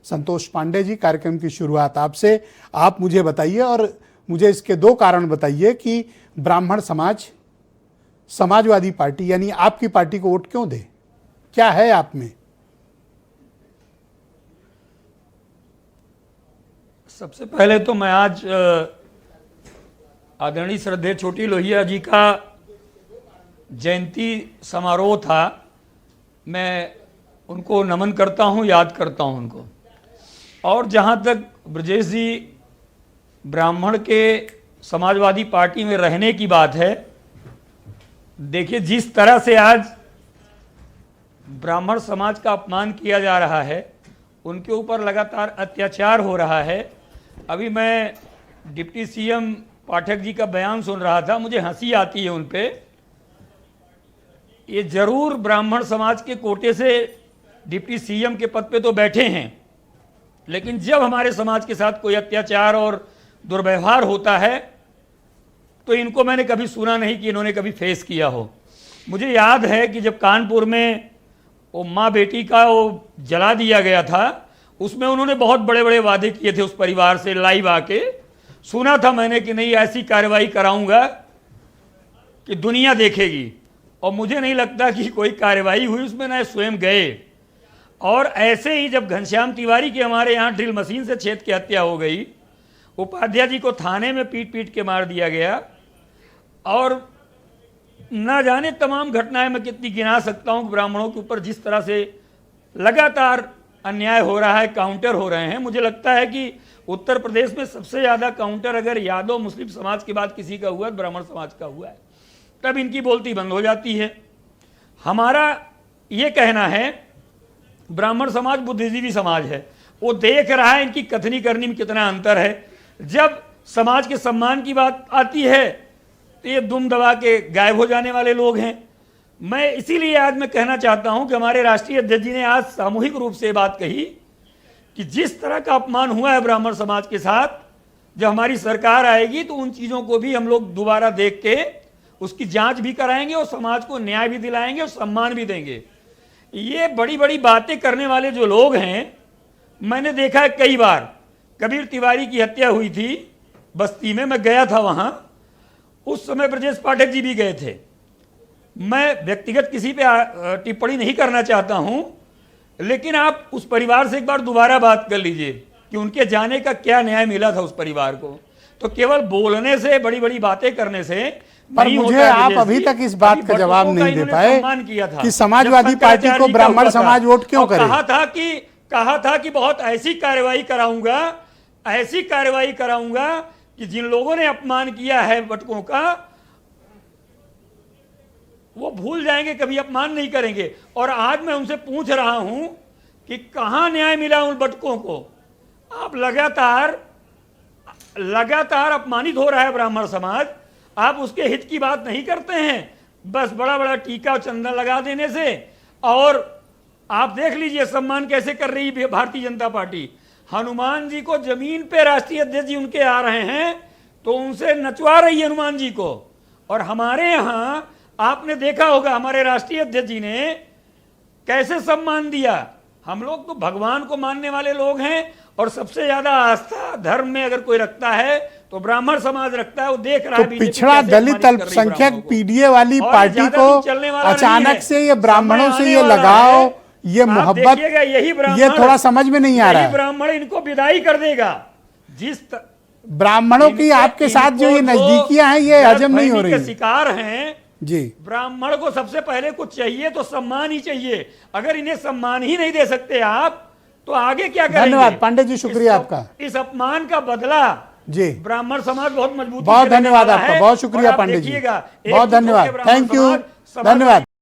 संतोष पांडे जी, कार्यक्रम की शुरुआत आपसे। आप मुझे बताइए और मुझे इसके दो कारण बताइए कि ब्राह्मण समाज समाजवादी पार्टी यानी आपकी पार्टी को वोट क्यों दे, क्या है आप में? सबसे पहले तो मैं आज आदरणीय श्रद्धेय छोटी लोहिया जी का जयंती समारोह था, मैं उनको नमन करता हूं, याद करता हूं उनको। और जहां तक ब्रजेश जी ब्राह्मण के समाजवादी पार्टी में रहने की बात है, देखिए जिस तरह से आज ब्राह्मण समाज का अपमान किया जा रहा है, उनके ऊपर लगातार अत्याचार हो रहा है। अभी मैं डिप्टी सीएम पाठक जी का बयान सुन रहा था, मुझे हंसी आती है उन पे। ये जरूर ब्राह्मण समाज के कोटे से डिप्टी सीएम के पद पे तो बैठे हैं, लेकिन जब हमारे समाज के साथ कोई अत्याचार और दुर्व्यवहार होता है तो इनको मैंने कभी सुना नहीं कि इन्होंने कभी फेस किया हो। मुझे याद है कि जब कानपुर में वो माँ बेटी का वो जला दिया गया था, उसमें उन्होंने बहुत बड़े बड़े वादे किए थे उस परिवार से। लाइव आके सुना था मैंने कि नहीं ऐसी कार्रवाई कराऊंगा कि दुनिया देखेगी, और मुझे नहीं लगता कि कोई कार्रवाई हुई उसमें, ना स्वयं गए। और ऐसे ही जब घनश्याम तिवारी की हमारे यहाँ ड्रिल मशीन से छेद की हत्या हो गई, उपाध्याय जी को थाने में पीट पीट के मार दिया गया, और ना जाने तमाम घटनाएं मैं कितनी गिना सकता हूं। ब्राह्मणों के ऊपर जिस तरह से लगातार अन्याय हो रहा है, काउंटर हो रहे हैं। मुझे लगता है कि उत्तर प्रदेश में सबसे ज़्यादा काउंटर अगर यादव मुस्लिम समाज के बाद किसी का हुआ है, ब्राह्मण समाज का हुआ है। तब इनकी बोलती बंद हो जाती है। हमारा ये कहना है, ब्राह्मण समाज बुद्धिजीवी समाज है, वो देख रहा है इनकी कथनी करनी में कितना अंतर है। जब समाज के सम्मान की बात आती है तो ये दुम दबा के गायब हो जाने वाले लोग हैं। मैं इसीलिए आज मैं कहना चाहता हूं कि हमारे राष्ट्रीय अध्यक्ष जी ने आज सामूहिक रूप से बात कही कि जिस तरह का अपमान हुआ है ब्राह्मण समाज के साथ, जब हमारी सरकार आएगी तो उन चीज़ों को भी हम लोग दोबारा देख के उसकी जांच भी कराएंगे और समाज को न्याय भी दिलाएंगे और सम्मान भी देंगे। ये बड़ी बड़ी बातें करने वाले जो लोग हैं, मैंने देखा है कई बार। कबीर तिवारी की हत्या हुई थी बस्ती में, मैं गया था वहां, उस समय ब्रजेश पाठक जी भी गए थे। मैं व्यक्तिगत किसी पे टिप्पणी नहीं करना चाहता हूं, लेकिन आप उस परिवार से एक बार दोबारा बात कर लीजिए कि उनके जाने का क्या न्याय मिला था उस परिवार को। तो केवल बोलने से, बड़ी बड़ी बातें करने से पर मुझे आप अभी तक इस बात का जवाब नहीं दे पाए कि समाजवादी पार्टी को ब्राह्मण समाज वोट क्यों करे। कहा था कि बहुत ऐसी कार्रवाई कराऊंगा कि जिन लोगों ने अपमान किया है बटकों का, वो भूल जाएंगे, कभी अपमान नहीं करेंगे। और आज मैं उनसे पूछ रहा हूं कि कहां न्याय मिला उन बटकों को। आप लगातार अपमानित हो रहा है ब्राह्मण समाज, आप उसके हित की बात नहीं करते हैं, बस बड़ा बड़ा टीका और चंदन लगा देने से। और आप देख लीजिए सम्मान कैसे कर रही है भारतीय जनता पार्टी। हनुमान जी को जमीन पे राष्ट्रीय अध्यक्ष जी उनके आ रहे हैं तो उनसे नचवा रही है हनुमान जी को। और हमारे यहां आपने देखा होगा हमारे राष्ट्रीय अध्यक्ष जी ने कैसे सम्मान दिया। हम लोग तो भगवान को मानने वाले लोग हैं, और सबसे ज्यादा आस्था धर्म में अगर कोई रखता है तो ब्राह्मण समाज रखता है। वो देख रहा है तो पिछड़ा दलित अल्पसंख्यक पीडीए वाली पार्टी को अचानक से ये ब्राह्मणों से ये लगाव, ये मोहब्बत, ये थोड़ा समझ में नहीं आ रहा है। ब्राह्मण इनको विदाई कर देगा। जिस ब्राह्मणों की आपके साथ जो ये नजदीकियां हैं, ये हजम नहीं हो रही, शिकार हैं जी। ब्राह्मण को सबसे पहले कुछ चाहिए तो सम्मान ही चाहिए। अगर इन्हें सम्मान ही नहीं दे सकते आप, तो आगे क्या करेंगे? धन्यवाद पांडे जी, शुक्रिया आपका। इस अपमान का बदला जी ब्राह्मण समाज बहुत मजबूत। बहुत धन्यवाद आपका, बहुत शुक्रिया पांडे जी, बहुत धन्यवाद, थैंक यू, धन्यवाद।